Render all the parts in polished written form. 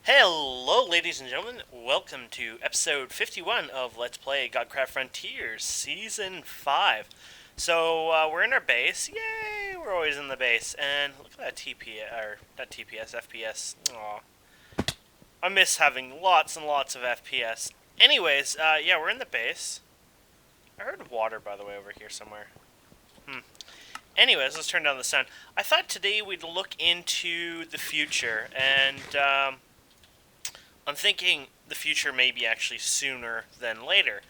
Hello, ladies and gentlemen. Welcome to episode 51 of Let's Play Godcraft Frontiers Season 5. So, we're in our base. Yay! We're always in the base. And look at that TPS, or not TPS, FPS. Aw. I miss having lots and lots of FPS. Anyways, yeah, we're in the base. I heard water, by the way, over here somewhere. Anyways, let's turn down the sound. I thought today we'd look into the future, and, I'm thinking the future may be actually sooner than later,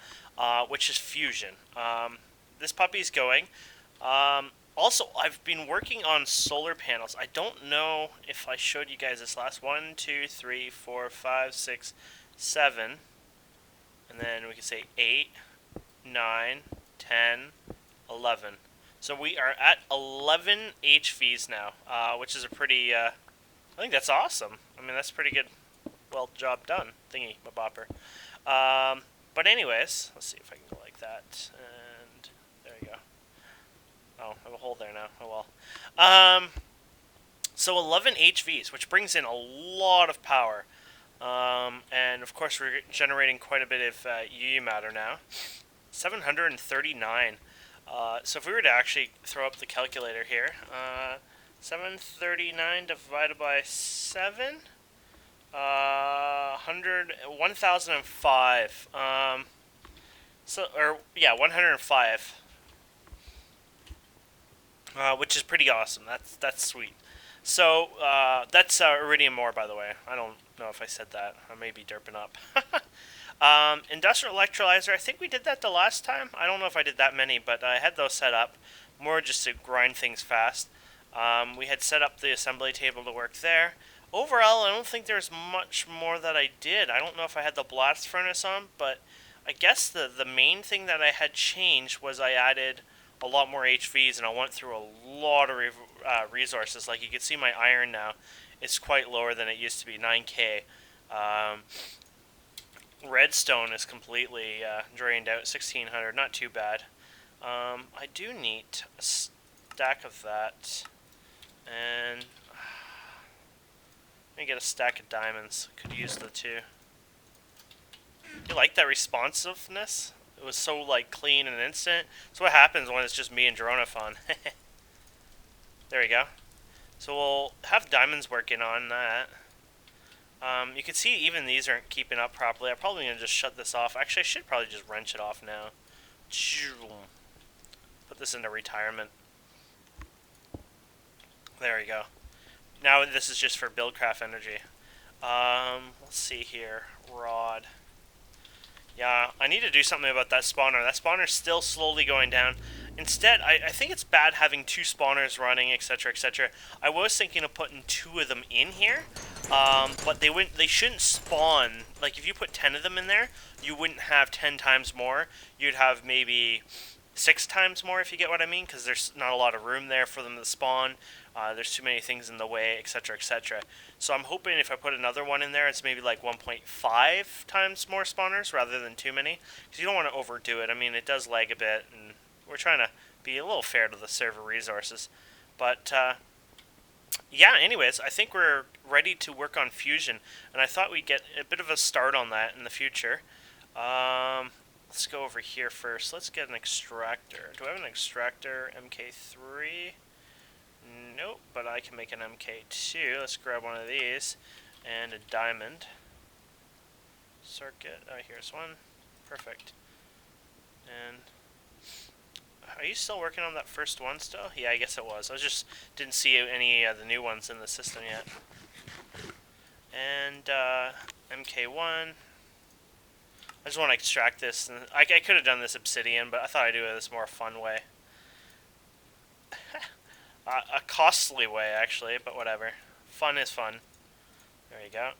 which is fusion. This puppy's going. Also, I've been working on solar panels. I don't know if I showed you guys this last 1, 2, 3, 4, 5, 6, 7, and then we can say 8, 9, 10, 11. So we are at 11 HVs now, which is a pretty, I think that's awesome. I mean, that's pretty good. Well, job done, thingy, my bopper. But anyways, let's see if I can go like that, and there you go. Oh, I have a hole there now. Oh well. So 11 HVs, which brings in a lot of power, and of course we're generating quite a bit of UU matter now. 739. So if we were to actually throw up the calculator here, 739 divided by 7. 1005. 105. Which is pretty awesome. That's sweet. So that's iridium ore, by the way. I don't know if I said that. I may be derping up. Industrial electrolyzer. I think we did that the last time. I don't know if I did that many, but I had those set up more just to grind things fast. We had set up the assembly table to work there. Overall, I don't think there's much more that I did. I don't know if I had the blast furnace on, but I guess the main thing that I had changed was I added a lot more HVs, and I went through a lot of resources. Like you can see my iron now, it's quite lower than it used to be, 9K. Redstone is completely drained out, 1600, not too bad. I do need a stack of that, and let me get a stack of diamonds. Could use the two. You like that responsiveness? It was so like clean and instant. That's what happens when it's just me and Dronophon. There we go. So we'll have diamonds working on that. You can see even these aren't keeping up properly. I'm probably going to just shut this off. Actually, I should probably just wrench it off now. Put this into retirement. There we go. Now this is just for BuildCraft energy. Let's see here. Rod. Yeah, I need to do something about that spawner. That spawner's still slowly going down. Instead, I think it's bad having two spawners running, etc., etc. I was thinking of putting 2 of them in here, but they shouldn't spawn. Like, if you put 10 of them in there, you wouldn't have 10 times more. You'd have maybe 6 times more, if you get what I mean, because there's not a lot of room there for them to spawn. There's too many things in the way, etc., etc. So I'm hoping if I put another one in there, it's maybe like 1.5 times more spawners rather than too many, because you don't want to overdo it. I mean, it does lag a bit, and we're trying to be a little fair to the server resources. But yeah, anyways, I think we're ready to work on fusion, and I thought we'd get a bit of a start on that in the future. Let's go over here first. Let's get an extractor. Do I have an extractor? MK3? Nope, but I can make an MK2. Let's grab one of these. And a diamond. Circuit. Oh, here's one. Perfect. And are you still working on that first one still? Yeah, I guess it was. I just didn't see any of the new ones in the system yet. And MK1. I just want to extract this. And I could have done this Obsidian, but I thought I'd do it this more fun way. A costly way, actually, but whatever. Fun is fun. There you go.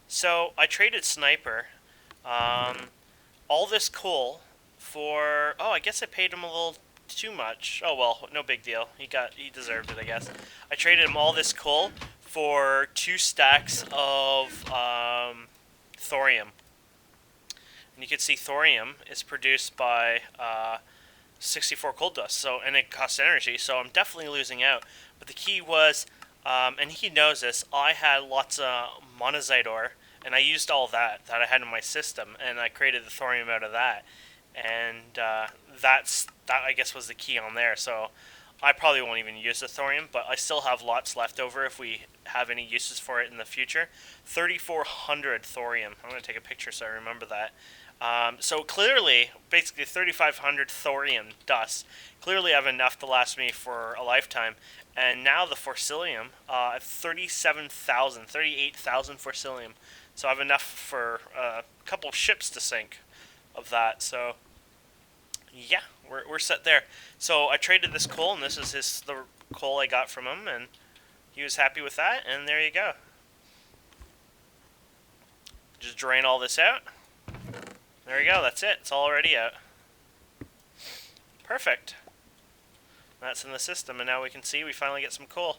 So, I traded Sniper all this coal for... Oh, I guess I paid him a little too much. Oh, well, no big deal. He deserved it, I guess. I traded him all this coal for 2 stacks of thorium. And you can see thorium is produced by 64 coal dust, and it costs energy, so I'm definitely losing out. But the key was And he knows this. I had lots of monazite ore, and I used all that I had in my system, and I created the thorium out of that. And that I guess was the key on there. So I probably won't even use the thorium, but I still have lots left over if we have any uses for it in the future. 3,400 thorium. I'm going to take a picture so I remember that. So clearly, basically 3,500 thorium dust. Clearly I have enough to last me for a lifetime. And now the forcillium, 37,000, 38,000 forcillium. So I have enough for a couple ships to sink of that. So yeah, we're set there. So I traded this coal, and this is the coal I got from him, and he was happy with that, and there you go. Just drain all this out. There you go, that's it. It's all already out. Perfect. That's in the system, and now we can see we finally get some coal.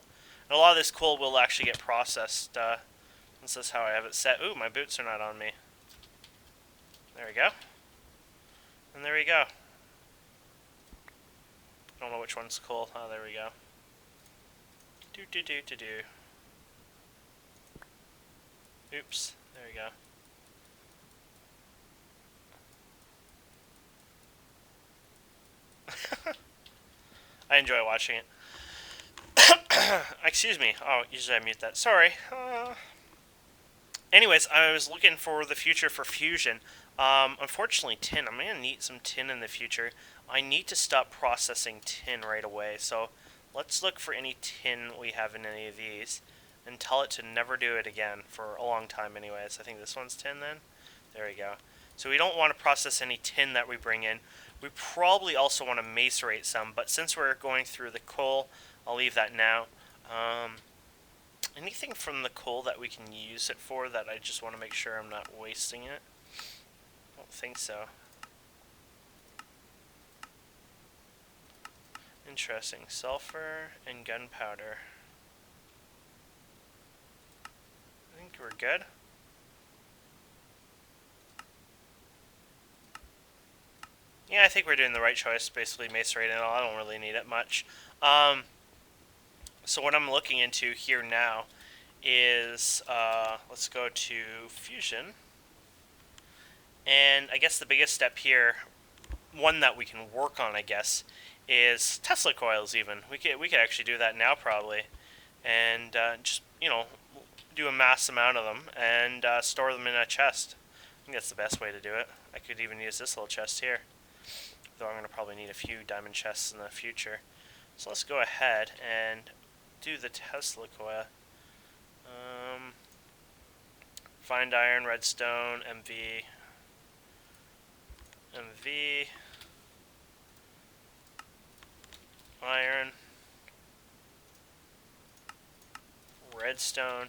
And a lot of this coal will actually get processed. This is how I have it set. Ooh, my boots are not on me. There we go. And there we go. I don't know which one's cool. Oh, there we go. Do. Oops. There we go. I enjoy watching it. Excuse me. Oh, usually I mute that. Sorry. Anyways, I was looking for the future for fusion. Unfortunately, tin. I'm going to need some tin in the future. I need to stop processing tin right away. So let's look for any tin we have in any of these and tell it to never do it again for a long time anyways. I think this one's tin then. There we go. So we don't want to process any tin that we bring in. We probably also want to macerate some, but since we're going through the coal, I'll leave that now. Anything from the coal that we can use it for that I just want to make sure I'm not wasting it? I don't think so. Interesting. Sulfur and gunpowder. I think we're good. Yeah, I think we're doing the right choice, basically macerating it all. I don't really need it much. So what I'm looking into here now is, let's go to fusion. And I guess the biggest step here, one that we can work on, I guess, is Tesla coils even. We could actually do that now probably. And just, you know, do a mass amount of them and store them in a chest. I think that's the best way to do it. I could even use this little chest here. Though I'm going to probably need a few diamond chests in the future. So let's go ahead and do the Tesla coil. Find iron, redstone, MV, iron, redstone,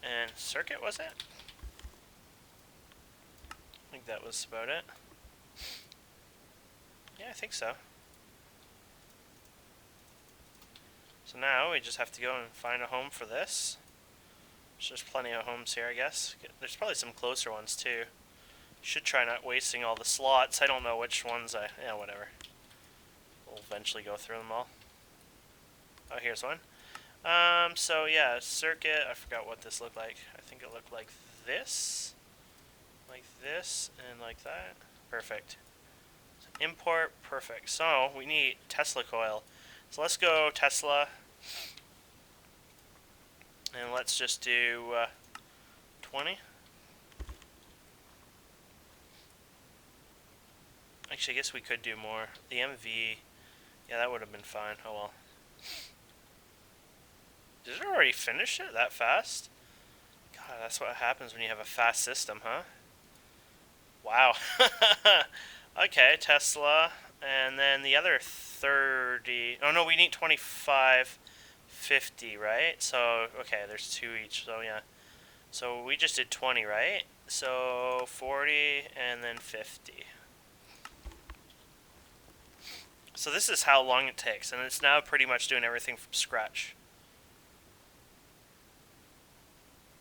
and circuit, was it? I think that was about it. Yeah, I think so. So now we just have to go and find a home for this. There's plenty of homes here, I guess. There's probably some closer ones too. Should try not wasting all the slots. I don't know which ones yeah, whatever. We'll eventually go through them all. Oh, here's one. So yeah, circuit. I forgot what this looked like. I think it looked like this. Like this and like that. Perfect. So import, perfect. So we need Tesla coil. So let's go Tesla. And let's just do 20. Actually, I guess we could do more. The MV, yeah, that would have been fine. Oh well. Did it already finish it that fast? God, that's what happens when you have a fast system, huh? Wow. Okay, Tesla. And then the other 30. Oh no, we need 2550, right? So, okay, there's two each. So, yeah. So we just did 20, right? So 40 and then 50. So this is how long it takes, and it's now pretty much doing everything from scratch.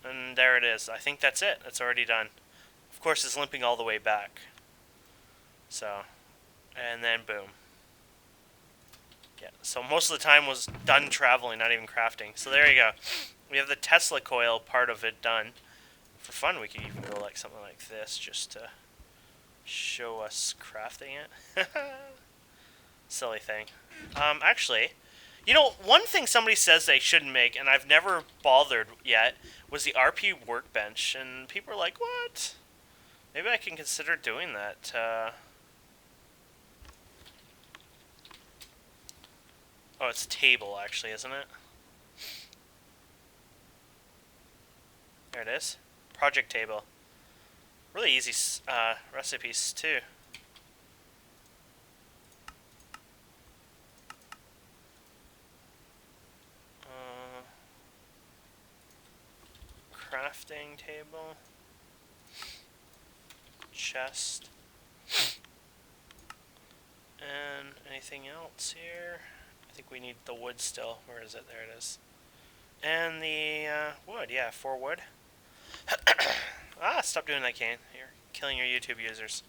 And there it is. I think that's it. It's already done. Of course, it's limping all the way back. So, and then boom. Yeah, so most of the time was done traveling, not even crafting. So there you go. We have the Tesla coil part of it done. For fun, we could even go like something like this just to show us crafting it. Silly thing. Actually, you know, one thing somebody says they shouldn't make, and I've never bothered yet, was the RP workbench. And people are like, what? Maybe I can consider doing that. Oh, it's table, actually, isn't it? There it is. Project table. Really easy recipes, too. Crafting table. Chest. And anything else here? I think we need the wood still. Where is it? There it is. And the wood, yeah, 4 wood. Stop doing that, Kane. You're killing your YouTube users.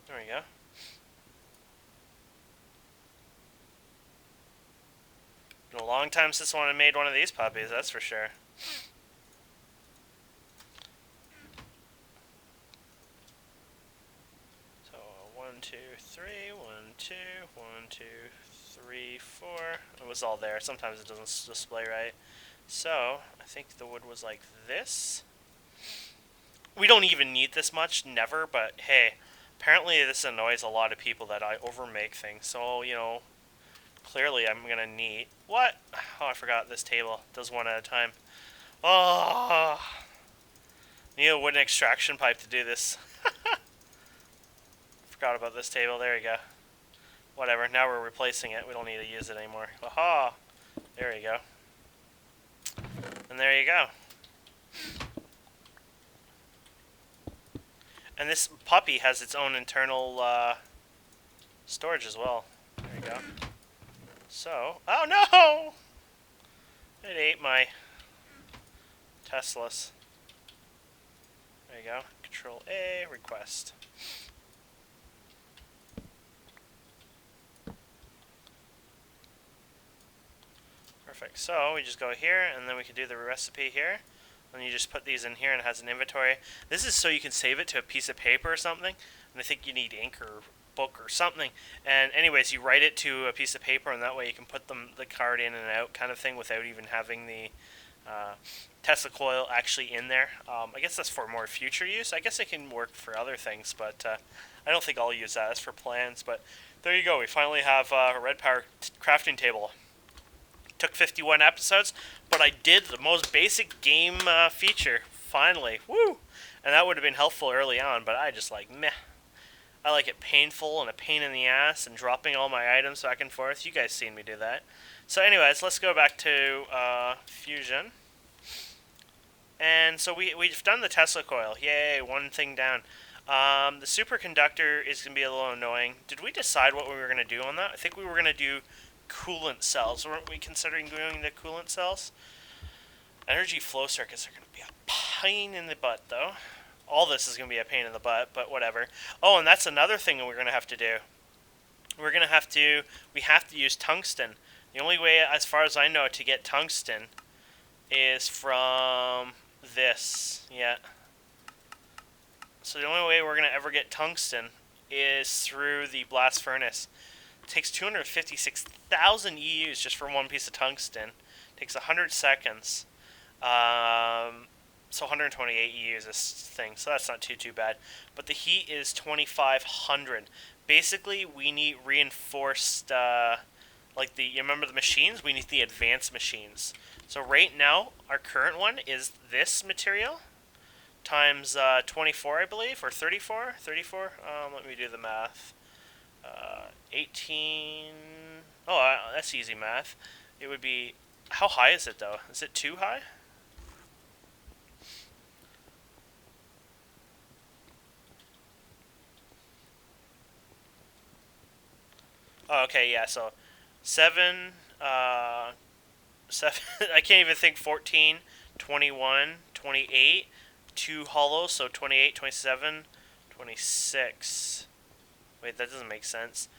There we go. Been a long time since someone made one of these puppies, that's for sure. So 1, 2, 3, 1, 2, 1, 2, 3, 4. It was all there. Sometimes it doesn't display right. So I think the wood was like this. We don't even need this much, never, but hey, apparently this annoys a lot of people that I overmake things. So, you know, clearly I'm gonna need... What? Oh, I forgot this table. It does one at a time. Oh! Need a wooden extraction pipe to do this. Forgot about this table. There you go. Whatever. Now we're replacing it. We don't need to use it anymore. Aha! There you go. And there you go. And this puppy has its own internal storage as well. There you go. So, oh no! It ate my Teslas. There you go. Control A, request. Perfect. So we just go here, and then we can do the recipe here. And you just put these in here, and it has an inventory. This is so you can save it to a piece of paper or something. And I think you need ink or book or something. And anyways, you write it to a piece of paper, and that way you can put the card in and out kind of thing without even having the Tesla coil actually in there. I guess that's for more future use. I guess it can work for other things, but I don't think I'll use that. That's for plans. But there you go. We finally have a RedPower crafting table. Took 51 episodes, but I did the most basic game feature, finally. Woo! And that would have been helpful early on, but I just like, meh. I like it painful and a pain in the ass and dropping all my items back and forth. You guys seen me do that. So anyways, let's go back to Fusion. And so we've done the Tesla coil. Yay, one thing down. The superconductor is going to be a little annoying. Did we decide what we were going to do on that? I think we were going to do coolant cells. Weren't we considering doing the coolant cells? Energy flow circuits are going to be a pain in the butt, though. All this is going to be a pain in the butt, but whatever. Oh, and that's another thing that we're going to have to do. We have to use tungsten. The only way, as far as I know, to get tungsten is from this. Yeah. So the only way we're going to ever get tungsten is through the blast furnace. It takes 256,000 EUs just for one piece of tungsten. It takes 100 seconds. So 128 EUs this thing, so that's not too bad. But the heat is 2,500. Basically, we need reinforced, like you remember the machines? We need the advanced machines. So right now, our current one is this material times 24, I believe, or 34. 34. Let me do the math. 18. Oh, that's easy math. It would be. How high is it though? Is it too high? Oh, okay, yeah. So 7. 7. I can't even think. 14, 21, 28. 2 hollows, so 28, 27, 26. Wait, that doesn't make sense.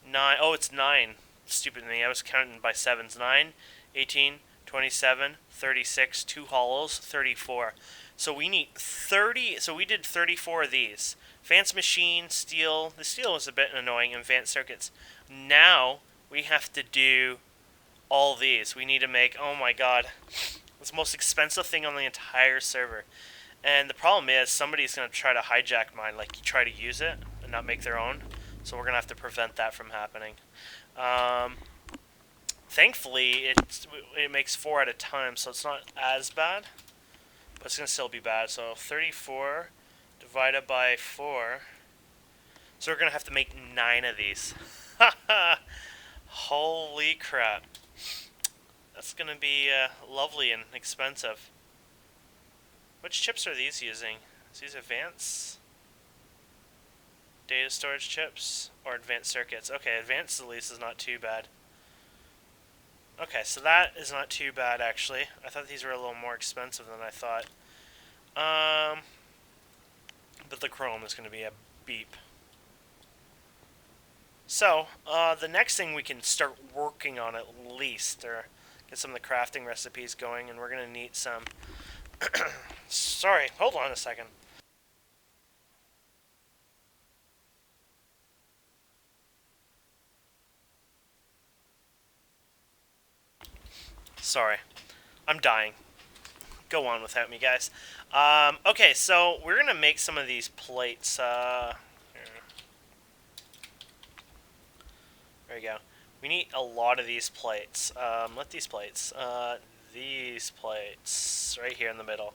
9. Oh, it's 9. Stupid me. I was counting by sevens. 9, 18, 27, 36, 2 hollows, 34. So we need 30. So we did 34 of these. Advanced machine, steel. The steel was a bit annoying. Advanced circuits. Now we have to do all these. We need to make, oh my god, it's the most expensive thing on the entire server. And the problem is somebody's going to try to hijack mine, like try to use it and not make their own. So we're going to have to prevent that from happening. Thankfully, it makes 4 at a time, so it's not as bad. But it's going to still be bad. So 34 divided by 4. So we're going to have to make 9 of these. Holy crap. That's going to be lovely and expensive. Which chips are these using? Is these advanced data storage chips or advanced circuits? Okay, advanced at least is not too bad. Okay, so that is not too bad actually. I thought these were a little more expensive than I thought. But the chrome is going to be a beep. So, the next thing we can start working on at least, or get some of the crafting recipes going, and we're going to need some... Sorry, hold on a second. Sorry, I'm dying. Go on without me, guys. Okay, so we're going to make some of these plates. There we go. We need a lot of these plates. These plates right here in the middle.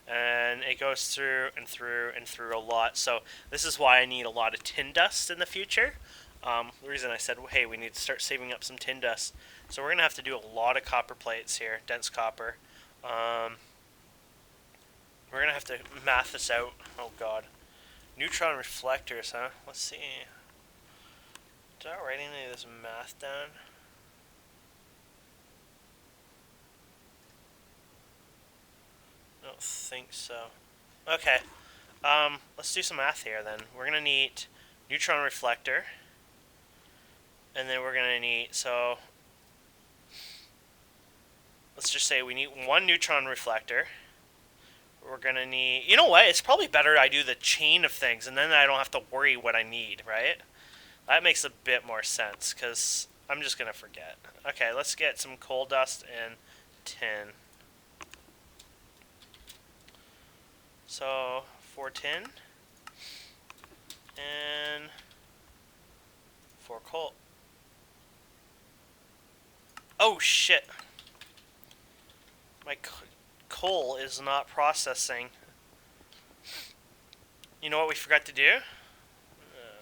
And it goes through and through and through a lot. So this is why I need a lot of tin dust in the future. The reason I said, hey, we need to start saving up some tin dust. So we're going to have to do a lot of copper plates here, dense copper. We're going to have to math this out. Oh, God. Neutron reflectors, huh? Let's see. Did I write any of this math down? I don't think so. Okay. Let's do some math here then. We're going to need neutron reflector. And then we're going to need, so let's just say we need 1 neutron reflector. We're going to need, you know what, it's probably better I do the chain of things, and then I don't have to worry what I need, right? That makes a bit more sense, because I'm just going to forget. Okay, let's get some coal dust and tin. So, 4 tin, and 4 coal. Oh shit! My coal is not processing. You know what we forgot to do?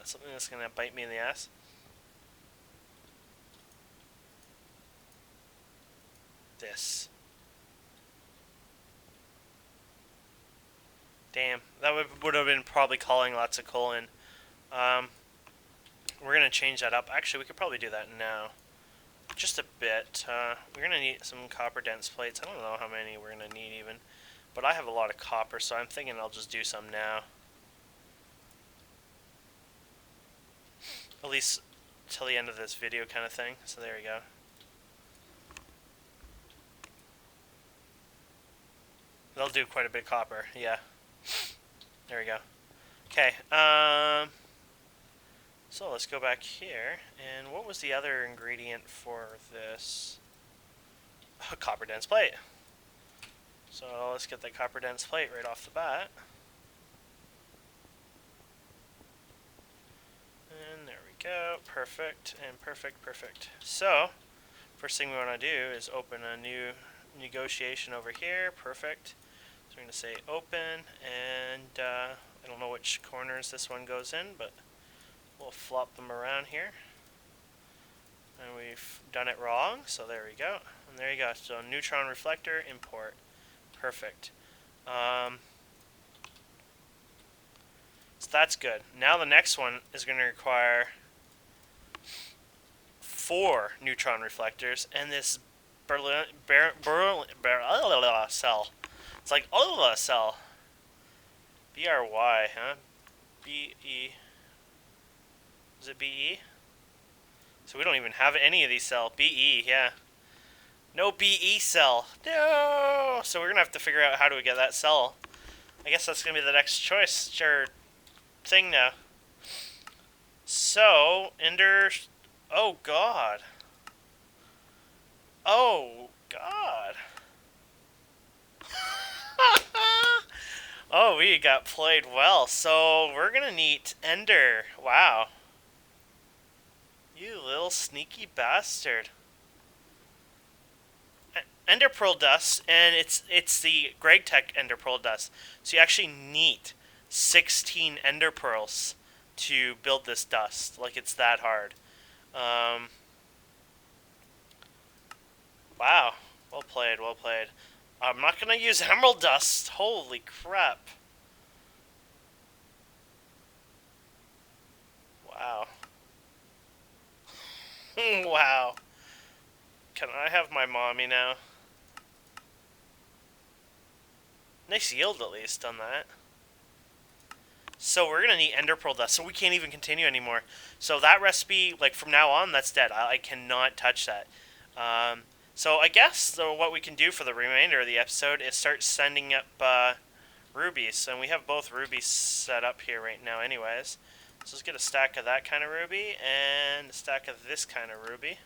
Something that's gonna bite me in the ass. This. Damn, that would have been probably calling lots of coal in. We're gonna change that up. Actually, we could probably do that now. Just a bit. We're going to need some copper dense plates. I don't know how many we're going to need even. But I have a lot of copper, so I'm thinking I'll just do some now. At least till the end of this video kind of thing. So there we go. They'll do quite a bit of copper, yeah. There we go. Okay, so let's go back here, and what was the other ingredient for this? A copper dense plate. So let's get that copper dense plate right off the bat. And there we go, perfect, and perfect, perfect. So, first thing we want to do is open a new negotiation over here, perfect. So we're going to say open, and I don't know which corners this one goes in, but we'll flop them around here. And we've done it wrong, so there we go. And there you go. So neutron reflector, import. Perfect. So that's good. Now the next one is going to require 4 neutron reflectors and this cell. It's like cell. BRY, huh? BE. Is it BE? So we don't even have any of these cell. BE, yeah. No BE cell. No! So we're going to have to figure out how do we get that cell. I guess that's going to be the next choice. Sure. Thing now. So, oh god. Oh god. Oh, we got played well. So, we're gonna need Ender. Wow. You little sneaky bastard. Ender Pearl Dust, and it's the GregTech Ender Pearl Dust. So you actually need 16 Ender Pearls to build this dust. Like, it's that hard. Wow. Well played, well played. I'm not going to use Emerald Dust. Holy crap. Wow. Wow. Can I have my mommy now? Nice yield, at least, on that. So we're going to need Ender Pearl Dust, so we can't even continue anymore. So that recipe, like, from now on, that's dead. I cannot touch that. So I guess what we can do for the remainder of the episode is start sending up rubies. And we have both rubies set up here right now anyways. So let's get a stack of that kind of ruby and a stack of this kind of ruby.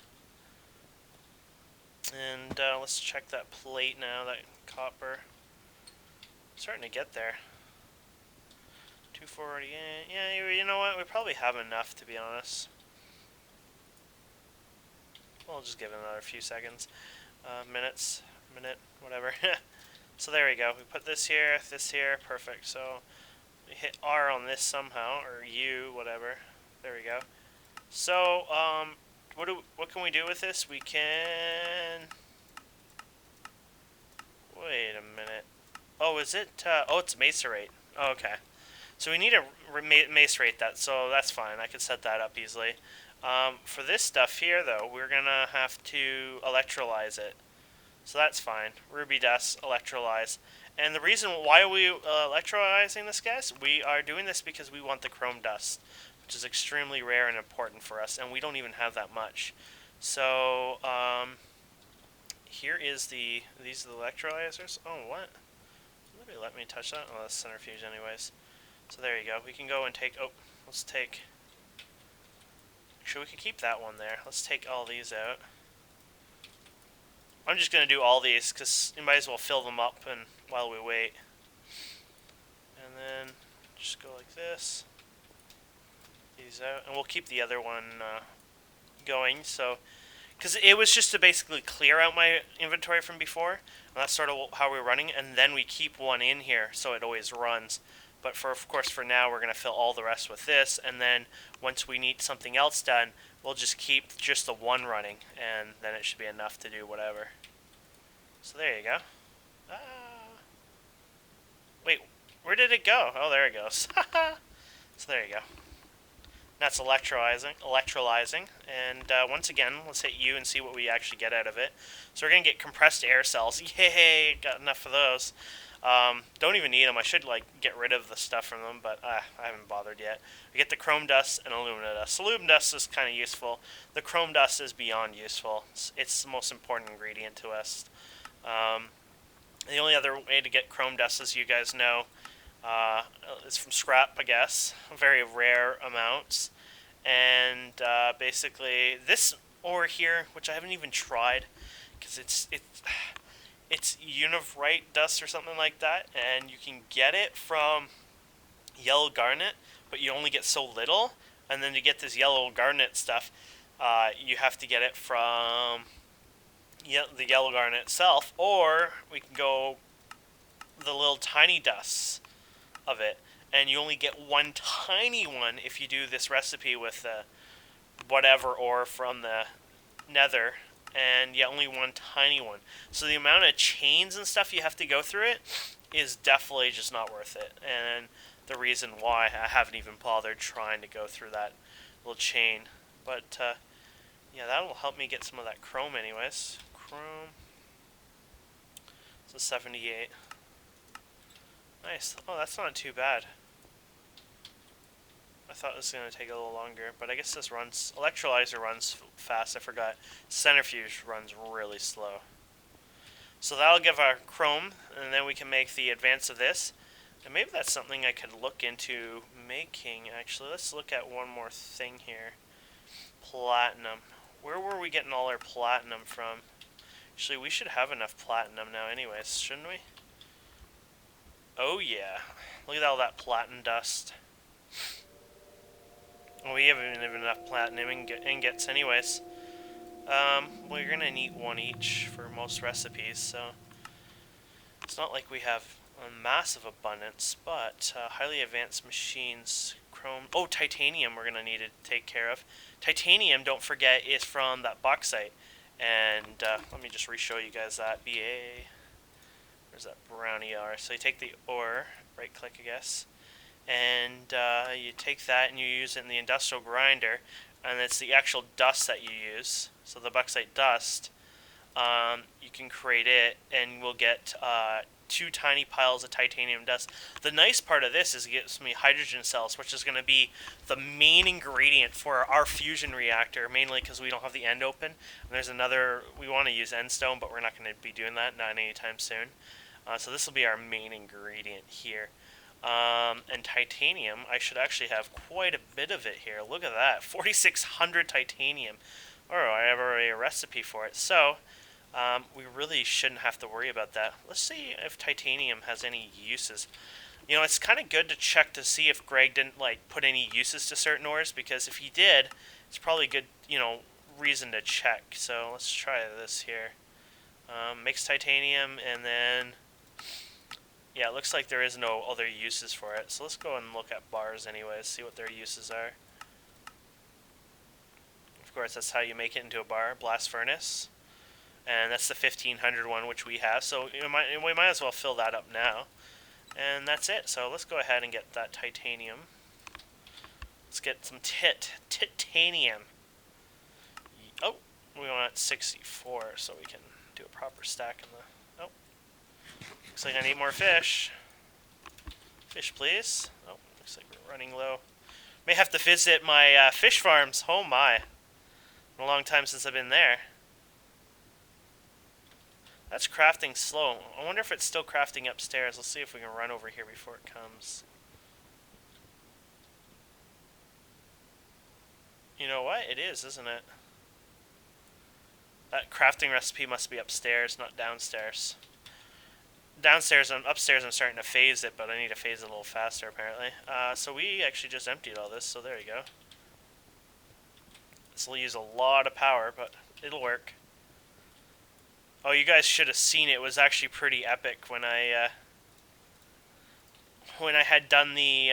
And let's check that plate now, that copper. Starting to get there. 248. Yeah, you know what? We probably have enough, to be honest. We'll just give it another few seconds. Minute, whatever. So there we go. We put this here, perfect. So we hit R on this somehow, or U, whatever. There we go. So, what can we do with this? We can... Wait a minute. Oh, is it, oh, it's macerate. Oh, okay. So we need to macerate that, so that's fine. I can set that up easily. For this stuff here, though, we're going to have to electrolyze it. So that's fine. Ruby dust, electrolyze. And the reason why are we electrolyzing this, guys? We are doing this because we want the chrome dust, which is extremely rare and important for us, and we don't even have that much. So, here is these are the electrolyzers. Oh, what? Nobody let me touch that? Oh, that's centrifuge anyways. So there you go. We can go and take, oh, let's take, actually we could keep that one there. Let's take all these out. I'm just going to do all these because you might as well fill them up and while we wait. And then just go like this. These out. And we'll keep the other one going. So, because it was just to basically clear out my inventory from before. And that's sort of how we're running. And then we keep one in here so it always runs. But of course, for now, we're going to fill all the rest with this. And then once we need something else done, we'll just keep just the one running. And then it should be enough to do whatever. So there you go. Wait, where did it go? Oh, there it goes. So there you go. That's electrolyzing. And once again, let's hit U and see what we actually get out of it. So we're going to get compressed air cells. Yay! Got enough of those. Don't even need them. I should like get rid of the stuff from them, but I haven't bothered yet. We get the chrome dust and alumina dust. Alumina dust is kind of useful. The chrome dust is beyond useful. It's the most important ingredient to us. The only other way to get chrome dust, as you guys know, is from scrap, I guess. Very rare amounts. And basically, this ore here, which I haven't even tried, because it's univrite dust or something like that, and you can get it from yellow garnet, but you only get so little. And then to get this yellow garnet stuff, you have to get it from the yellow garnet itself, or we can go the little tiny dusts of it, and you only get one tiny one if you do this recipe with whatever ore from the nether. And yeah, only one tiny one. So the amount of chains and stuff you have to go through it is definitely just not worth it. And the reason why I haven't even bothered trying to go through that little chain. But yeah, that'll help me get some of that chrome anyways. Chrome. So 78. Nice. Oh, that's not too bad. I thought it was going to take a little longer, but I guess this runs... Electrolyzer runs fast, I forgot. Centrifuge runs really slow. So that'll give our chrome, and then we can make the advance of this. And maybe that's something I could look into making, actually. Let's look at one more thing here. Platinum. Where were we getting all our platinum from? Actually, we should have enough platinum now anyways, shouldn't we? Oh yeah. Look at all that platinum dust. Well, we haven't even enough platinum ingots anyways. Well, you're gonna need one each for most recipes, so it's not like we have a massive abundance, but highly advanced machines, chrome, oh, titanium we're gonna need to take care of. Titanium, don't forget, is from that bauxite, and let me just re-show you guys that. BA, where's that brown ER? So you take the ore, right click I guess, and you take that and you use it in the industrial grinder, and it's the actual dust that you use. So the bauxite dust, you can create it, and we'll get 2 tiny piles of titanium dust. The nice part of this is it gives me hydrogen cells, which is going to be the main ingredient for our fusion reactor, mainly because we don't have the end open. And there's another, we want to use end stone, but we're not going to be doing that, not anytime soon. So this will be our main ingredient here. And titanium, I should actually have quite a bit of it here. Look at that, 4,600 titanium. Oh, I have already a recipe for it. So, we really shouldn't have to worry about that. Let's see if titanium has any uses. You know, it's kind of good to check to see if Greg didn't, like, put any uses to certain ores, because if he did, it's probably a good, you know, reason to check. So, let's try this here. Mix titanium, and then... yeah, it looks like there is no other uses for it. So let's go and look at bars anyways, see what their uses are. Of course, that's how you make it into a bar, blast furnace. And that's the 1500 one, which we have. So we might as well fill that up now. And that's it. So let's go ahead and get that titanium. Let's get some titanium. Oh, we want 64 so we can do a proper stack in the... oh. Looks like I need more fish. Fish, please. Oh, looks like we're running low. May have to visit my fish farms. Oh my. Been a long time since I've been there. That's crafting slow. I wonder if it's still crafting upstairs. Let's see if we can run over here before it comes. You know what? It is, isn't it? That crafting recipe must be upstairs, not downstairs. Downstairs and upstairs I'm starting to phase it, but I need to phase it a little faster apparently. So we actually just emptied all this, so there you go. This will use a lot of power, but it'll work. Oh, you guys should have seen it. It was actually pretty epic when I had done the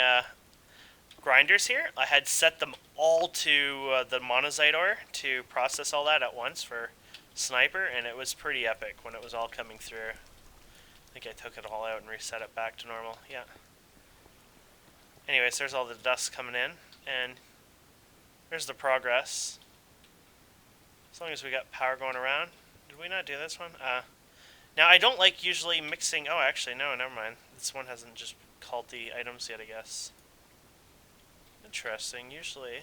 grinders here. I had set them all to the monazite ore to process all that at once for sniper, and it was pretty epic when it was all coming through. I think I took it all out and reset it back to normal. Yeah. Anyways, there's all the dust coming in, and there's the progress. As long as we got power going around. Did we not do this one? Now, I don't like usually mixing... oh, actually, no, never mind. This one hasn't just called the items yet, I guess. Interesting. Usually...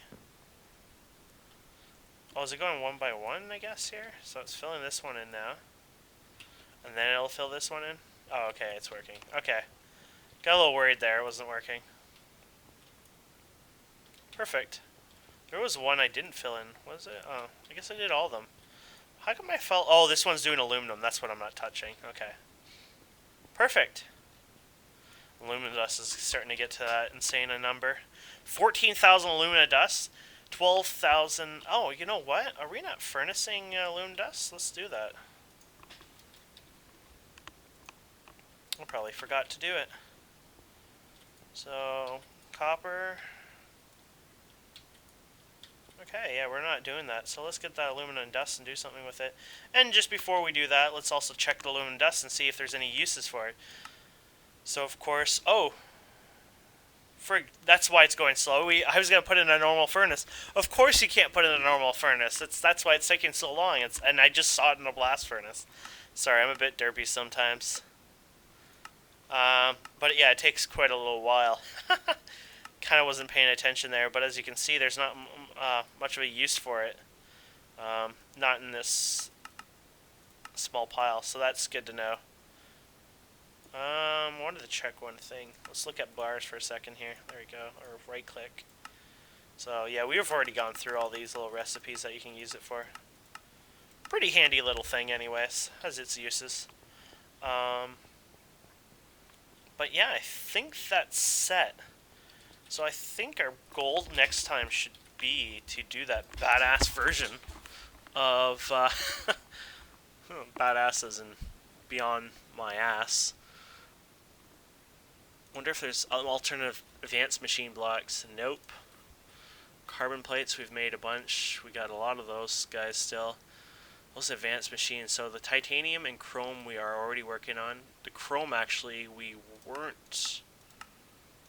oh, is it going one by one, I guess, here? So it's filling this one in now. And then it'll fill this one in? Oh, okay, it's working. Okay. Got a little worried there, it wasn't working. Perfect. There was one I didn't fill in. Was it? Oh, I guess I did all of them. How come I felt... oh, this one's doing aluminum. That's what I'm not touching. Okay. Perfect. Aluminum dust is starting to get to that insane a number. 14,000 alumina dust. 12,000... oh, you know what? Are we not furnacing aluminum dust? Let's do that. I probably forgot to do it. So, copper. Okay, yeah, we're not doing that. So let's get that aluminum dust and do something with it. And just before we do that, let's also check the aluminum dust and see if there's any uses for it. So, of course... oh! That's why it's going slow. I was going to put it in a normal furnace. Of course you can't put it in a normal furnace. That's why it's taking so long. And I just saw it in a blast furnace. Sorry, I'm a bit derpy sometimes. But yeah, it takes quite a little while. kind of wasn't paying attention there, but as you can see, there's not much of a use for it. Not in this small pile, so that's good to know. I wanted to check one thing. Let's look at bars for a second here. There we go, or right click. So yeah, we've already gone through all these little recipes that you can use it for. Pretty handy little thing anyways, has its uses. But yeah, I think that's set. So I think our goal next time should be to do that badass version of badasses and beyond my ass. Wonder if there's alternative advanced machine blocks. Nope. Carbon plates, we've made a bunch. We got a lot of those guys still. Those advanced machines. So the titanium and chrome we are already working on. The chrome actually we weren't.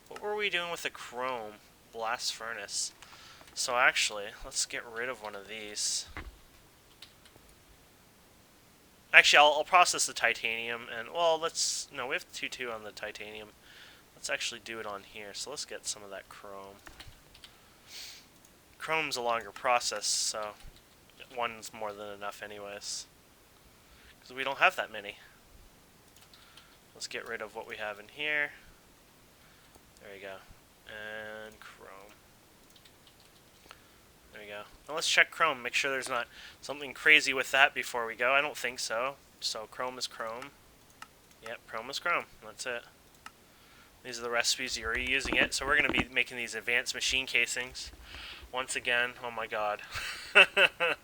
What were we doing with the chrome? Blast furnace. So actually, let's get rid of one of these. Actually, I'll process the titanium and, well, no, we have 2-2 on the titanium. Let's actually do it on here. So let's get some of that chrome. Chrome's a longer process, so one's more than enough anyways. Because we don't have that many. Let's get rid of what we have in here. There we go. And chrome. There we go. Now let's check chrome, make sure there's not something crazy with that before we go. I don't think so. So chrome is chrome. Yep, chrome is chrome. That's it. These are the recipes, you're already using it. So we're going to be making these advanced machine casings. Once again, oh my god. That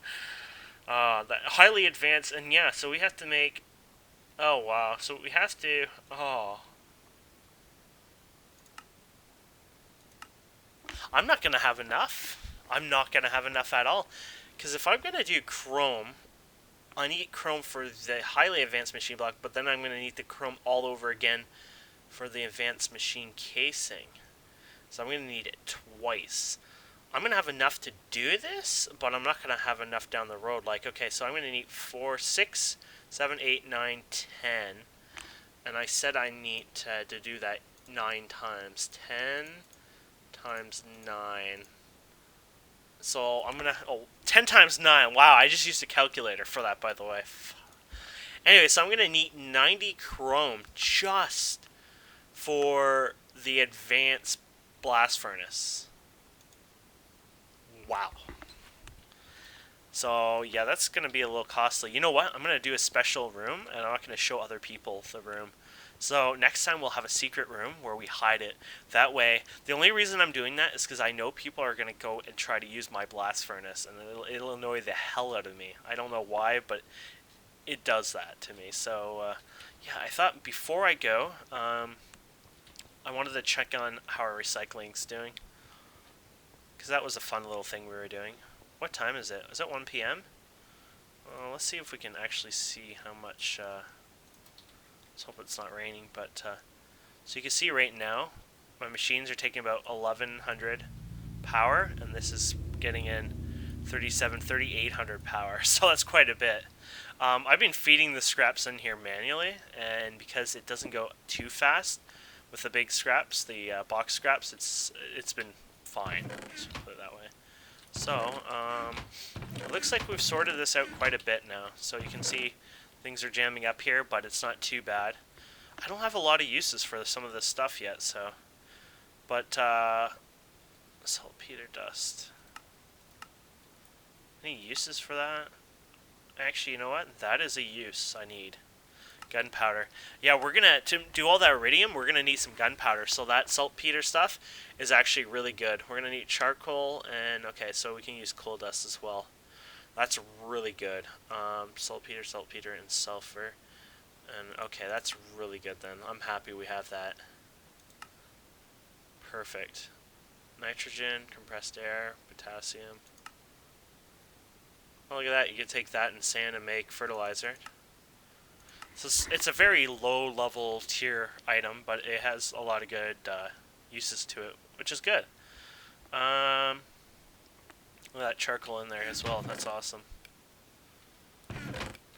highly advanced, and yeah, so we have to make, oh wow, so we have to, I'm not going to have enough. I'm not going to have enough at all. Because if I'm going to do chrome, I need chrome for the highly advanced machine block, but then I'm going to need the chrome all over again for the advanced machine casing. So I'm going to need it twice. I'm going to have enough to do this, but I'm not going to have enough down the road. Like, okay, so I'm going to need 4, 6, 7, 8, 9, 10. And I said I need to do that 9 times. 10 times 9. So I'm going to, 10 times 9. Wow, I just used a calculator for that, by the way. Anyway, so I'm going to need 90 chrome just for the advanced blast furnace. Wow. So, yeah, that's going to be a little costly. You know what? I'm going to do a special room, and I'm not going to show other people the room. So, next time we'll have a secret room where we hide it. That way, the only reason I'm doing that is because I know people are going to go and try to use my blast furnace, and it'll annoy the hell out of me. I don't know why, but it does that to me. So, yeah, I thought before I go, I wanted to check on how our recycling's doing. Because that was a fun little thing we were doing. What time is it? Is it 1 p.m.? Well, let's see if we can actually see how much... let's hope it's not raining. But so you can see right now, my machines are taking about 1100 power. And this is getting in 3,800 power. So that's quite a bit. I've been feeding the scraps in here manually. And because it doesn't go too fast with the big scraps, the box scraps, it's been fine. Let's put it that way. So, it looks like we've sorted this out quite a bit now. So you can see things are jamming up here, but it's not too bad. I don't have a lot of uses for some of this stuff yet, so. But, saltpeter dust. Any uses for that? Actually, you know what? That is a use I need. Gunpowder. Yeah, we're gonna, to do all that iridium, we're gonna need some gunpowder. So that saltpeter stuff is actually really good. We're gonna need charcoal, and okay, so we can use coal dust as well. That's really good. Saltpeter, and sulfur. And okay, that's really good then. I'm happy we have that. Perfect. Nitrogen, compressed air, potassium. Oh, look at that. You can take that and sand and make fertilizer. So it's a very low-level tier item, but it has a lot of good uses to it, which is good. Look at that charcoal in there as well. That's awesome.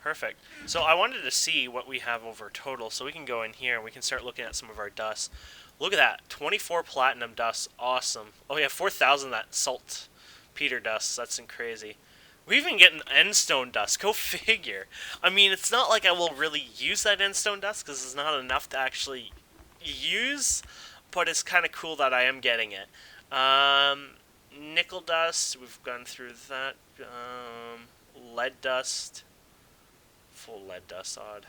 Perfect. So I wanted to see what we have over total, so we can go in here and we can start looking at some of our dust. Look at that. 24 platinum dust. Awesome. Oh yeah, 4,000 that saltpeter dust. That's crazy. We're even getting endstone dust. Go figure. I mean, it's not like I will really use that endstone dust because it's not enough to actually use, but it's kind of cool that I am getting it. Nickel dust. We've gone through that. Lead dust. Full lead dust, odd.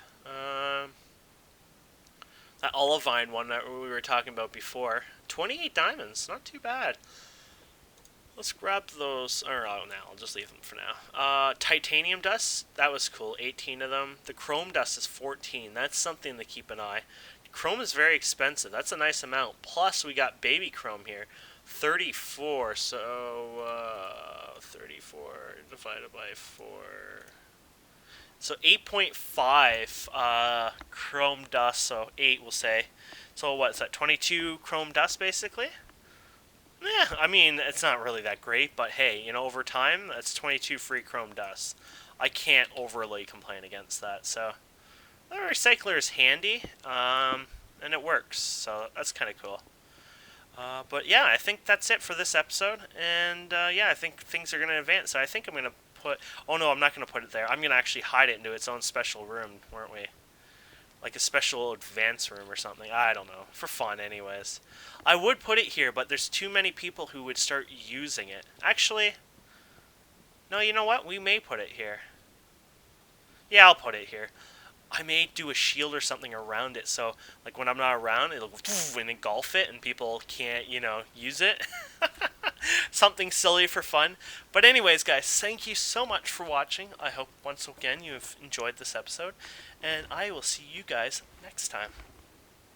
That olivine one that we were talking about before. 28 diamonds, not too bad. Let's grab those, or oh, no, I'll just leave them for now. Titanium dust, that was cool, 18 of them. The chrome dust is 14, that's something to keep an eye. Chrome is very expensive, that's a nice amount. Plus we got baby chrome here, 34, so 34 divided by 4. So 8.5 chrome dust, so 8 we'll say. So what's that, 22 chrome dust basically? Yeah, I mean, it's not really that great, but hey, you know, over time, that's 22 free chrome dust. I can't overly complain against that, so the recycler is handy, and it works, so that's kind of cool. But yeah, I think that's it for this episode, and yeah, I think things are going to advance, so I think I'm going to put... Oh no, I'm not going to put it there. I'm going to actually hide it into its own special room, weren't we? Like a special advanced room or something. I don't know. For fun, anyways. I would put it here, but there's too many people who would start using it. Actually, no, you know what? We may put it here. Yeah, I'll put it here. I may do a shield or something around it, so like when I'm not around, it'll go and engulf it, and people can't, you know, use it. Something silly for fun. But anyways, guys, thank you so much for watching. I hope once again you have enjoyed this episode, and I will see you guys next time.